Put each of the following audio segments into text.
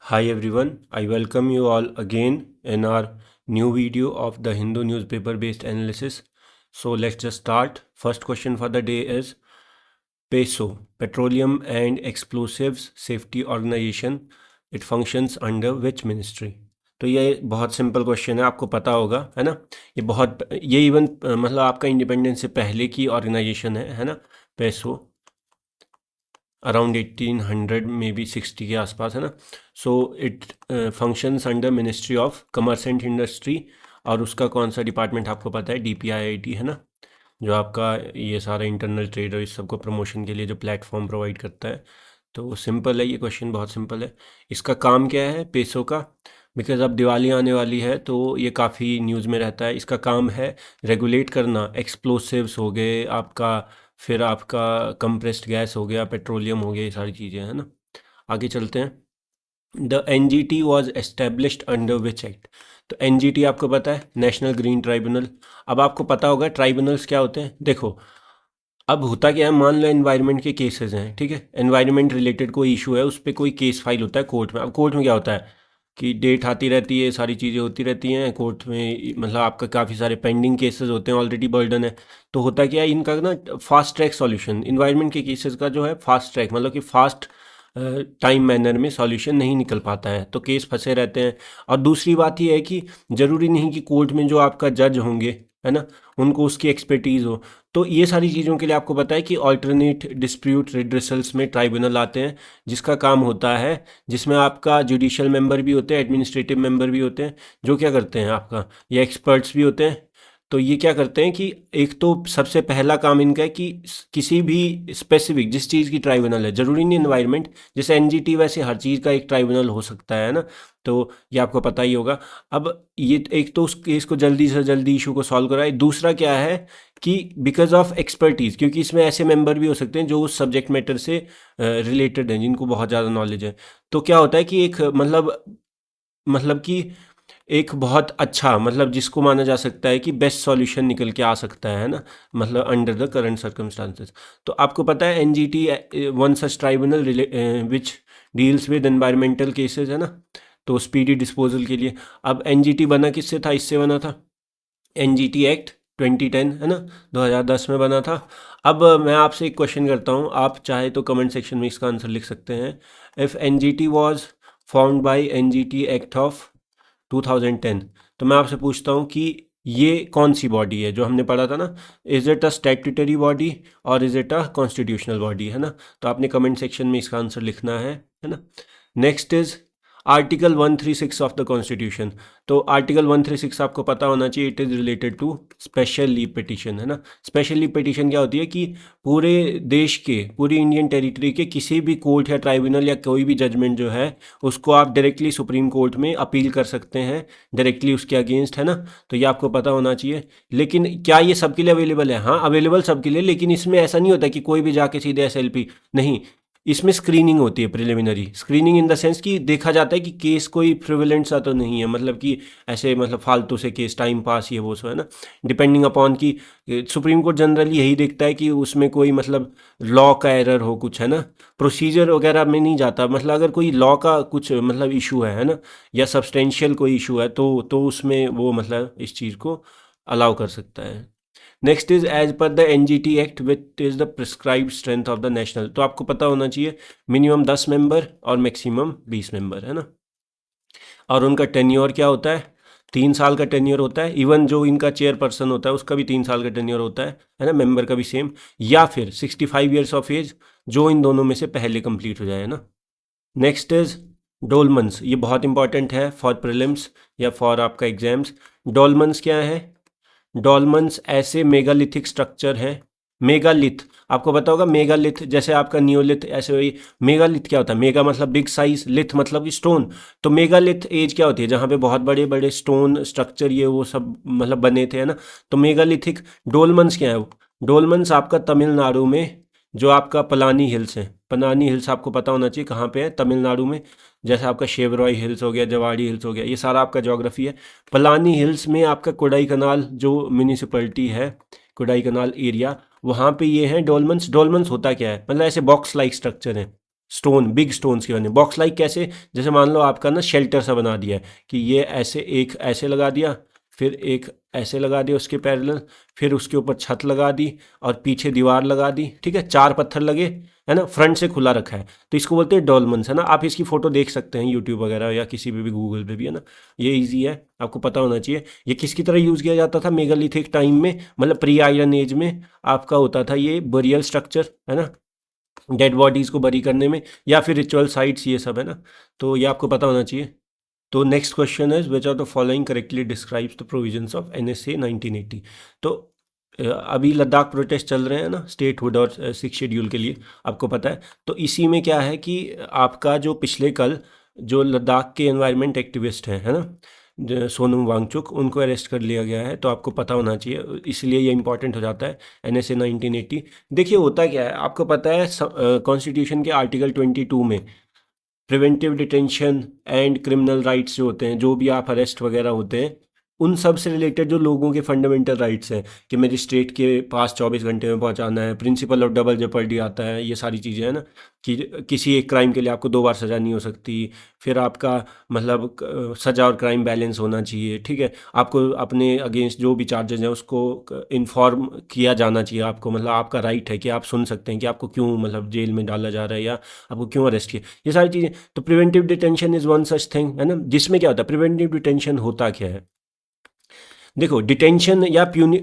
Hi everyone, I welcome you all again in our new video of the Hindu newspaper based analysis. So let's just start. First question for the day is PESO, Petroleum and Explosives Safety Organization. It functions under which ministry? तो ये बहुत simple question है, आपको पता होगा, है ना। ये इवन मतलब आपका इंडिपेंडेंस से पहले की ऑर्गेनाइजेशन है ना। पेसो अराउंड 1800 मे बी 60 के आसपास, है ना। So it functions under ministry of commerce and industry. और उसका कौन सा डिपार्टमेंट आपको पता है? DPIIT, है ना, जो आपका ये सारा इंटरनल ट्रेड और इस सबको प्रमोशन के लिए जो प्लेटफॉर्म प्रोवाइड करता है। तो सिंपल है, ये क्वेश्चन बहुत सिंपल है। इसका काम क्या है पेसो का? बिकॉज अब दिवाली आने वाली है तो ये काफ़ी न्यूज़ में रहता है। इसका काम है रेगुलेट करना, एक्सप्लोसिव्स हो गए आपका, फिर आपका कंप्रेस्ड गैस हो गया, पेट्रोलियम हो गया, ये सारी चीज़ें, है ना। आगे चलते हैं। The NGT was established under which act? तो NGT आपको पता है, नेशनल ग्रीन ट्राइब्यूनल। अब आपको पता होगा ट्राइब्यूनल्स क्या होते हैं। देखो, अब होता क्या है, मान लो एनवायरनमेंट के केसेस हैं, ठीक है, एनवायरनमेंट रिलेटेड कोई इशू है, उस पर कोई केस फाइल होता है कोर्ट में। अब कोर्ट में क्या होता है कि डेट आती रहती है, सारी चीज़ें होती रहती हैं कोर्ट में, मतलब आपका काफ़ी सारे पेंडिंग केसेस होते हैं, ऑलरेडी बर्डन है। तो होता क्या है, इनका ना फास्ट ट्रैक सॉल्यूशन, इन्वायरमेंट के केसेस का जो है फास्ट ट्रैक, मतलब कि फास्ट टाइम मैनर में सॉल्यूशन नहीं निकल पाता है, तो केस फंसे रहते हैं। और दूसरी बात ये है कि ज़रूरी नहीं कि कोर्ट में जो आपका जज होंगे, है ना, उनको उसकी एक्सपर्टीज़ हो। तो ये सारी चीज़ों के लिए आपको पता है कि ऑल्टरनेट डिस्प्यूट रिड्रेसल्स में ट्राइब्यूनल आते हैं, जिसका काम होता है, जिसमें आपका जुडिशियल मेंबर भी होते हैं, एडमिनिस्ट्रेटिव मेंबर भी होते हैं, जो क्या करते हैं आपका, ये एक्सपर्ट्स भी होते हैं। तो ये क्या करते हैं कि एक तो सबसे पहला काम इनका है कि किसी भी स्पेसिफिक जिस चीज़ की ट्राइब्यूनल है, ज़रूरी नहीं एनवायरनमेंट, जैसे NGT वैसे हर चीज़ का एक ट्राइब्यूनल हो सकता है ना। तो ये आपको पता ही होगा। अब ये एक तो उस केस को जल्दी से जल्दी इशू को सॉल्व कराए, दूसरा क्या है कि बिकॉज ऑफ एक्सपर्टीज़, क्योंकि इसमें ऐसे मेंबर भी हो सकते हैं जो उस सब्जेक्ट मैटर से रिलेटेड हैं, जिनको बहुत ज़्यादा नॉलेज है। तो क्या होता है कि एक मतलब कि एक बहुत अच्छा, मतलब जिसको माना जा सकता है कि बेस्ट सॉल्यूशन निकल के आ सकता है ना, मतलब अंडर द करंट सर्कमस्टांसेस। तो आपको पता है NGT one such tribunal which deals with environmental cases, है ना, तो स्पीडी डिस्पोजल के लिए। अब NGT बना किससे था? इससे बना था, NGT एक्ट 2010, है ना, 2010 में बना था। अब मैं आपसे एक क्वेश्चन करता हूँ, आप चाहे तो कमेंट सेक्शन में इसका आंसर लिख सकते हैं। If NGT was found by NGT act of 2010, तो मैं आपसे पूछता हूँ कि ये कौन सी बॉडी है जो हमने पढ़ा था ना, is it a statutory body और is it a constitutional body, है ना। तो आपने कमेंट सेक्शन में इसका आंसर लिखना है ना। Next is article 136 of the constitution. तो आर्टिकल 136 आपको पता होना चाहिए, it is related to special leave petition, है ना। स्पेशल लीव पिटिशन क्या होती है कि पूरे देश के, पूरी इंडियन टेरिटरी के किसी भी कोर्ट या ट्राइब्यूनल या कोई भी जजमेंट जो है, उसको आप डायरेक्टली सुप्रीम कोर्ट में अपील कर सकते हैं, डायरेक्टली उसके अगेंस्ट, है ना। तो ये आपको पता होना चाहिए। लेकिन क्या ये सबके लिए अवेलेबल है? हाँ, अवेलेबल सबके लिए, लेकिन इसमें ऐसा नहीं होता कि कोई भी जाके सीधे SLP नहीं, इसमें स्क्रीनिंग होती है, preliminary screening, in the sense कि देखा जाता है कि केस कोई प्रिविलेंट सा तो नहीं है, मतलब कि ऐसे मतलब फालतू से केस, टाइम पास, ये वो सो, है ना, डिपेंडिंग अपॉन कि सुप्रीम कोर्ट जनरली यही देखता है कि उसमें कोई मतलब लॉ का एरर हो कुछ, है ना। प्रोसीजर वगैरह में नहीं जाता, मतलब अगर कोई लॉ का कुछ मतलब इशू है ना, या सब्सटेंशियल कोई इशू है, तो उसमें वो मतलब इस चीज़ को अलाउ कर सकता है। Next is as per the NGT act which is the prescribed strength of the national. तो आपको पता होना चाहिए मिनिमम 10 मेंबर और मैक्सिमम 20 मेंबर, है ना। और उनका टेन्योर क्या होता है? 3 साल का टेन्योर होता है। इवन जो इनका चेयरपर्सन होता है उसका भी 3 साल का टेन्योर होता है ना, मेंबर का भी सेम। या फिर 65 ईयर्स ऑफ एज, जो इन दोनों में से पहले कंप्लीट हो जाए, है ना। Next is dolmens. ये बहुत इंपॉर्टेंट है फॉर प्रीलिम्स या फॉर आपका एग्जाम्स। डोलमन्स क्या है? डॉल्मन्स ऐसे मेगालिथिक स्ट्रक्चर हैं। मेगालिथ आपको पता होगा, मेगालिथ जैसे आपका नियोलिथ, ऐसे वही। मेगालिथ क्या होता है? मेगा मतलब बिग साइज, लिथ मतलब स्टोन। तो मेगालिथ एज क्या होती है? जहाँ पे बहुत बड़े बड़े स्टोन स्ट्रक्चर ये वो सब मतलब बने थे, है ना। तो मेगालिथिक। डोलमन्स क्या है? वो डोलमन्स आपका तमिलनाडु में, जो आपका पलानी हिल्स है, पलानी हिल्स आपको पता होना चाहिए कहाँ पे है, तमिलनाडु में। जैसे आपका शेवरॉय हिल्स हो गया, जवाड़ी हिल्स हो गया, ये सारा आपका ज्योग्राफी है। पलानी हिल्स में आपका कोडाई कनाल जो म्यूनिसिपैलिटी है, कोडाई कनाल एरिया, वहाँ पे ये हैं डोलमन्स। डोलमन्स होता क्या है? मतलब ऐसे बॉक्स लाइक स्ट्रक्चर है। स्टोन, बिग स्टोन्स के बने। बॉक्स लाइक कैसे, जैसे मान लो आपका ना शेल्टर सा बना दिया है कि ये ऐसे एक ऐसे लगा दिया, फिर एक ऐसे लगा दिया उसके पैरेलल, फिर उसके ऊपर छत लगा दी और पीछे दीवार लगा दी, ठीक है, 4 पत्थर लगे, है ना, फ्रंट से खुला रखा है, तो इसको बोलते हैं डॉल्मन्स, है ना। आप इसकी फ़ोटो देख सकते हैं यूट्यूब वगैरह या किसी पे भी, गूगल पे भी, है ना। ये इजी है, आपको पता होना चाहिए। ये किसकी तरह यूज़ किया जाता था मेगालिथिक टाइम में, मतलब प्री आयरन एज में आपका होता था ये बरियल स्ट्रक्चर, है ना, डेड बॉडीज़ को बरी करने में, या फिर रिचुअल साइट्स, ये सब, है ना। तो ये आपको पता होना चाहिए। तो नेक्स्ट क्वेश्चन है which are the following correctly describes the provisions of NSA 1980। तो अभी लद्दाख प्रोटेस्ट चल रहे हैं ना स्टेटहुड और 6 शेड्यूल के लिए, आपको पता है। तो इसी में क्या है कि आपका जो पिछले कल जो लद्दाख के एनवायरनमेंट एक्टिविस्ट हैं, है ना, सोनम वांगचुक, उनको अरेस्ट कर लिया गया है। तो आपको पता होना चाहिए, इसलिए ये इंपॉर्टेंट हो जाता है NSA 1980। देखिए होता क्या है, आपको पता है कॉन्स्टिट्यूशन के आर्टिकल 22 में preventive detention and criminal rights जो होते हैं, जो भी आप अरेस्ट वगैरह होते हैं, उन सब से रिलेटेड जो लोगों के फंडामेंटल राइट्स हैं कि मजिस्ट्रेट के पास 24 घंटे में पहुंचाना है, प्रिंसिपल ऑफ डबल जेपर्डी आता है, ये सारी चीज़ें हैं ना, कि किसी एक क्राइम के लिए आपको 2 बार सज़ा नहीं हो सकती, फिर आपका मतलब सज़ा और क्राइम बैलेंस होना चाहिए, ठीक है, आपको अपने अगेंस्ट जो भी चार्जेज हैं उसको इन्फॉर्म किया जाना चाहिए आपको, मतलब आपका राइट है कि आप सुन सकते हैं कि आपको क्यों मतलब जेल में डाला जा रहा है या आपको क्यों अरेस्ट किया, ये सारी चीज़ें। तो preventive detention is one such thing, है ना, जिसमें क्या होता है, प्रिवेंटिव डिटेंशन होता क्या है। देखो डिटेंशन या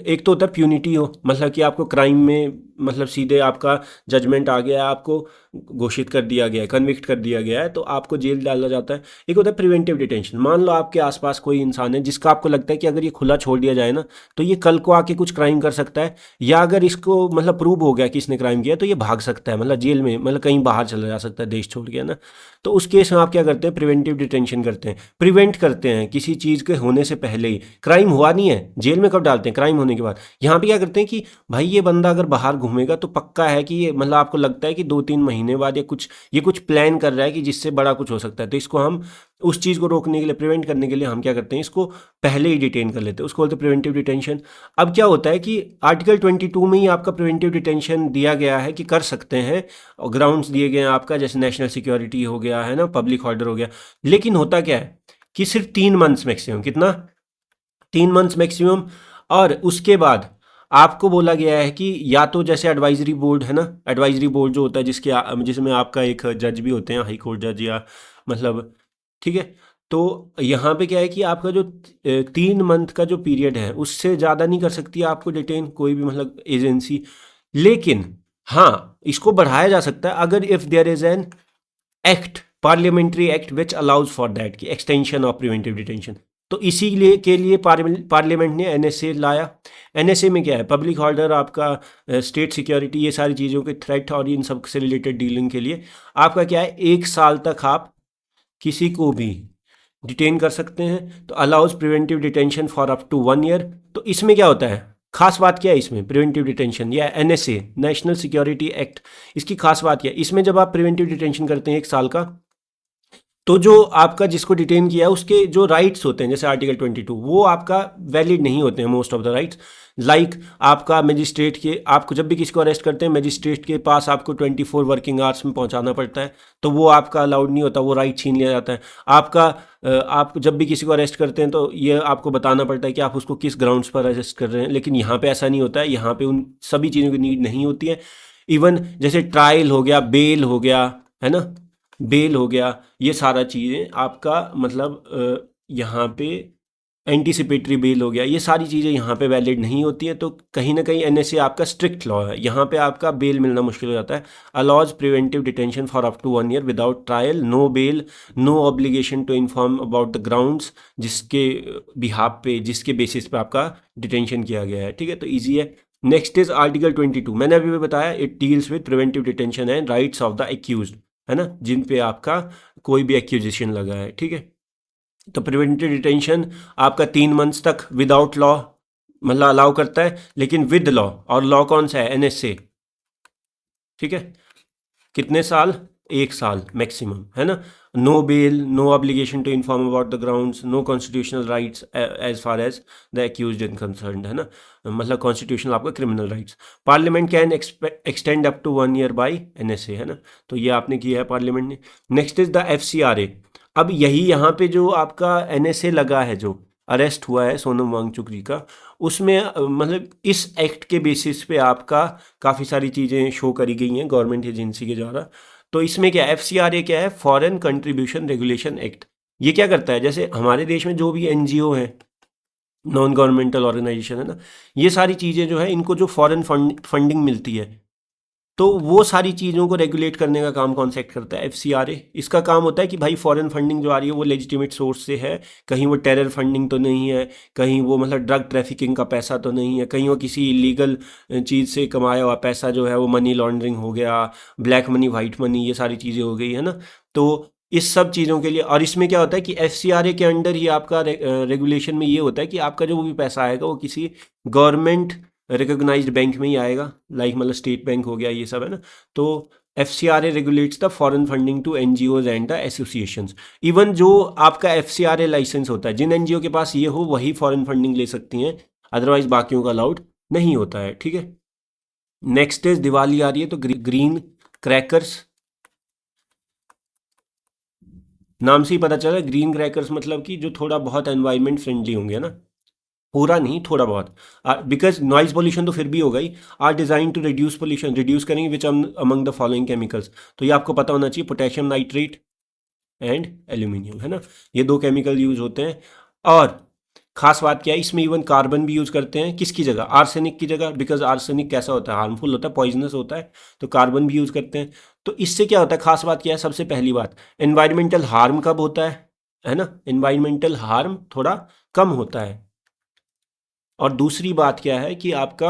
एक तो होता है प्यूनिटी हो, मतलब कि आपको क्राइम में मतलब सीधे आपका जजमेंट आ गया है, आपको घोषित कर दिया गया है, कन्विक्ट कर दिया गया है, तो आपको जेल डाला जाता है। एक होता है प्रिवेंटिव डिटेंशन, मान लो आपके आसपास कोई इंसान है जिसका आपको लगता है कि अगर ये खुला छोड़ दिया जाए ना तो ये कल को आके कुछ क्राइम कर सकता है, या अगर इसको मतलब प्रूव हो गया कि इसने क्राइम किया तो ये भाग सकता है, मतलब जेल में, मतलब कहीं बाहर चला जा सकता है देश छोड़ के, है ना। तो उस केस में आप क्या करते हैं, प्रिवेंटिव डिटेंशन करते हैं, प्रिवेंट करते हैं किसी चीज़ के होने से पहले ही। क्राइम हुआ नहीं है, जेल में कब डालते हैं, क्राइम होने के बाद। यहाँ पे क्या करते हैं कि भाई ये बंदा अगर बाहर घूमेगा तो पक्का है कि ये मतलब आपको लगता है कि 2-3 महीने बाद या कुछ ये कुछ प्लान कर रहा है कि जिससे बड़ा कुछ हो सकता है, तो इसको हम उस चीज़ को रोकने के लिए, प्रिवेंट करने के लिए हम क्या करते हैं, इसको पहले ही डिटेन कर लेते हैं, उसको बोलते हैं प्रिवेंटिव डिटेंशन। अब क्या होता है कि आर्टिकल 22 में ही आपका प्रिवेंटिव डिटेंशन दिया गया है कि कर सकते हैं, और ग्राउंड्स दिए गए हैं आपका, जैसे नेशनल सिक्योरिटी हो गया, है ना, पब्लिक ऑर्डर हो गया। लेकिन होता क्या है कि सिर्फ 3 मंथ्स मैक्सिमम, कितना, 3 मंथ्स मैक्सिमम। और उसके बाद आपको बोला गया है कि या तो जैसे एडवाइजरी बोर्ड, है ना, एडवाइजरी बोर्ड जो होता है जिसमें आपका एक जज भी होते हैं, हाई कोर्ट जज या मतलब, ठीक है। तो यहाँ पे क्या है कि आपका जो 3 मंथ का जो पीरियड है उससे ज़्यादा नहीं कर सकती आपको डिटेन कोई भी मतलब एजेंसी। लेकिन हाँ, इसको बढ़ाया जा सकता है अगर if there is an act, parliamentary act which allows for that की एक्सटेंशन ऑफ प्रिवेंटिव डिटेंशन। तो इसीलिए के लिए पार्लियामेंट ने NSA लाया। NSA में क्या है, पब्लिक ऑर्डर, आपका स्टेट सिक्योरिटी, ये सारी चीज़ों के थ्रेट और इन सब से रिलेटेड डीलिंग के लिए आपका क्या है, 1 साल तक आप किसी को भी डिटेन कर सकते हैं। तो allows preventive detention for up to 1 year. तो इसमें क्या होता है, खास बात क्या है इसमें, प्रिवेंटिव डिटेंशन या NSA, नेशनल सिक्योरिटी एक्ट, इसकी खास बात क्या है, इसमें जब आप प्रिवेंटिव डिटेंशन करते हैं 1 साल का, तो जो आपका जिसको डिटेन किया उसके जो राइट्स होते हैं, जैसे आर्टिकल 22, वो आपका वैलिड नहीं होते हैं most of the rights. Like आपका मजिस्ट्रेट के, आपको जब भी किसी को अरेस्ट करते हैं मजिस्ट्रेट के पास आपको 24 वर्किंग आवर्स में पहुंचाना पड़ता है, तो वो आपका अलाउड नहीं होता, वो राइट छीन लिया जाता है आपका। आप जब भी किसी को अरेस्ट करते हैं तो ये आपको बताना पड़ता है कि आप उसको किस ग्राउंड्स पर अरेस्ट कर रहे हैं, लेकिन यहाँ पे ऐसा नहीं होता है, यहाँ पे उन सभी चीज़ों की नीड नहीं होती है। इवन जैसे ट्रायल हो गया, बेल हो गया, है ना, बेल हो गया, ये सारा चीज़ें आपका मतलब यहाँ पे एंटीसिपेटरी बेल हो गया, ये सारी चीज़ें यहाँ पे वैलिड नहीं होती हैं। तो कहीं ना कहीं NSA आपका स्ट्रिक्ट लॉ है, यहाँ पे आपका बेल मिलना मुश्किल हो जाता है। Allows preventive detention for up to 1 year without trial, no bail, no obligation to inform about the grounds जिसके बिहाफ पे, जिसके बेसिस पे आपका डिटेंशन किया गया है, ठीक है। तो ईजी है। नेक्स्ट इज आर्टिकल 22, मैंने अभी भी बताया, it deals with preventive detention and rights of the accused, है ना, जिन पे आपका कोई भी एक्यूजिशन लगा है, ठीक है। तो प्रिवेंटिव डिटेंशन आपका 3 मंथ्स तक विदाउट लॉ मतलब अलाउ करता है, लेकिन विद लॉ, और लॉ कौन सा है, NSA, ठीक है। कितने साल, 1 साल मैक्सिमम, है ना। no bail, no obligation to inform about the grounds, no constitutional rights as far as the accused is concerned, है ना, मतलब constitutional आपका criminal rights. Parliament can extend up to 1 year by NSA, है ना, तो ये आपने किया है पार्लियामेंट ने. Next is the FCRA. अब यही यहाँ पे जो आपका NSA लगा है, जो अरेस्ट हुआ है सोनम वांगचुक जी का, उसमें मतलब इस एक्ट के बेसिस पे आपका काफ़ी सारी चीज़ें शो करी गई हैं गवर्नमेंट एजेंसी के द्वारा. तो इसमें क्या FCRA क्या है, फॉरेन कंट्रीब्यूशन रेगुलेशन एक्ट. ये क्या करता है, जैसे हमारे देश में जो भी NGO है, नॉन गवर्नमेंटल ऑर्गेनाइजेशन, है ना, ये सारी चीज़ें जो है इनको जो फॉरेन फंडिंग मिलती है, तो वो सारी चीज़ों को रेगुलेट करने का काम कौन सा एक्ट करता है, FCRA. इसका काम होता है कि भाई फॉरेन फंडिंग जो आ रही है वो लेजिटिमेट सोर्स से है, कहीं वो टेरर फंडिंग तो नहीं है, कहीं वो मतलब ड्रग ट्रैफिकिंग का पैसा तो नहीं है, कहीं वो किसी इलीगल चीज़ से कमाया हुआ पैसा जो है वो मनी लॉन्ड्रिंग हो गया, ब्लैक मनी, वाइट मनी, ये सारी चीज़ें हो गई, है ना. तो इस सब चीज़ों के लिए, और इसमें क्या होता है कि FCRA के अंडर ही आपका रेगुलेशन में ये होता है कि आपका जो भी पैसा आएगा वो किसी गवर्नमेंट रिकॉग्नाइज्ड बैंक में ही आएगा, लाइक मतलब स्टेट बैंक हो गया, ये सब, है ना. तो FCRA regulates the foreign funding to NGOs and the associations. Even जो आपका FCRA लाइसेंस होता है, जिन NGO के पास ये हो वही फॉरेन फंडिंग ले सकती हैं, अदरवाइज बाकियों का अलाउड नहीं होता है, ठीक है. नेक्स्ट इज दिवाली आ रही है, तो ग्रीन क्रैकर्स, नाम से ही पता चला ग्रीन क्रैकर्स मतलब कि जो थोड़ा बहुत एनवायरमेंट फ्रेंडली होंगे ना, पूरा नहीं थोड़ा बहुत, बिकॉज नॉइज पोल्यूशन तो फिर भी हो गई. Are design to reduce pollution, reduce करेंगे which among the following chemicals. तो ये आपको पता होना चाहिए, पोटेशियम नाइट्रेट एंड एल्यूमिनियम, है ना, ये दो केमिकल यूज होते हैं. और खास बात क्या है, इसमें इवन कार्बन भी यूज करते हैं, किसकी जगह, आर्सेनिक की जगह, बिकॉज आर्सेनिक कैसा होता है, हार्मफुल होता है, पॉइजनस होता है, तो कार्बन भी यूज करते हैं. तो इससे क्या होता है, खास बात क्या है, सबसे पहली बात, एनवायरमेंटल हार्म कब होता है ना, एनवायरमेंटल हार्म थोड़ा कम होता है. और दूसरी बात क्या है कि आपका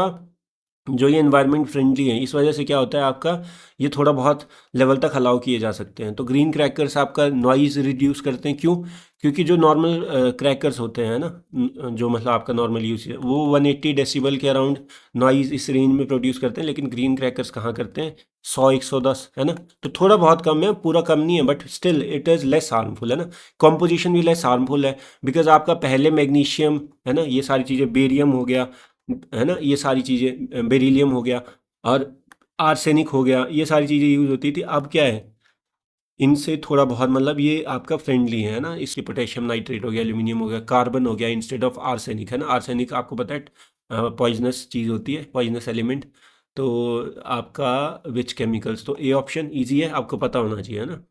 जो ये एनवायरनमेंट फ्रेंडली है, इस वजह से क्या होता है आपका, ये थोड़ा बहुत लेवल तक अलाउ किए जा सकते हैं. तो ग्रीन क्रैकर्स आपका नॉइज़ रिड्यूस करते हैं, क्यों, क्योंकि जो नॉर्मल क्रैकर्स होते हैं ना, जो मतलब आपका नॉर्मल यूज है, वो 180 डेसिबल के अराउंड नॉइज़ इस रेंज में प्रोड्यूस करते हैं, लेकिन ग्रीन क्रैकर्स कहाँ करते हैं, 100-110, है ना. तो थोड़ा बहुत कम है, पूरा कम नहीं है, but still it is less harmful, है ना. कॉम्पोजिशन भी लेस हार्मफुल है, बिकॉज आपका पहले मैग्नीशियम, है ना, ये सारी चीज़ें, बेरियम हो गया, है ना, ये सारी चीज़ें, बेरिलियम हो गया और आर्सेनिक हो गया, ये सारी चीज़ें यूज़ होती थी. अब क्या है, इनसे थोड़ा बहुत मतलब ये आपका फ्रेंडली है ना. इसके पोटेशियम नाइट्रेट हो गया, एल्यूमिनियम हो गया, कार्बन हो गया इंस्टेड ऑफ आर्सेनिक, है ना. आर्सेनिक आपको पता है पॉइजनस चीज़ होती है, पॉइजनस एलिमेंट. तो आपका विच केमिकल्स, तो ए ऑप्शन ईजी है, आपको पता होना चाहिए, है ना.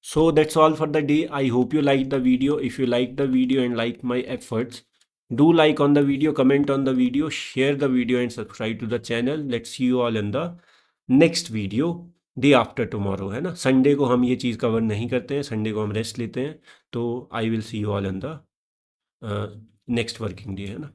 So that's all for the day. I hope you like the video. If you like the video and like my efforts, do like on the video, comment on the video, share the video and subscribe to the channel. Let's see you all in the next video day after tomorrow, है ना. Sunday को हम ये चीज़ cover नहीं करते हैं, Sunday को हम रेस्ट लेते हैं. तो I will see you all in the next working day, है ना.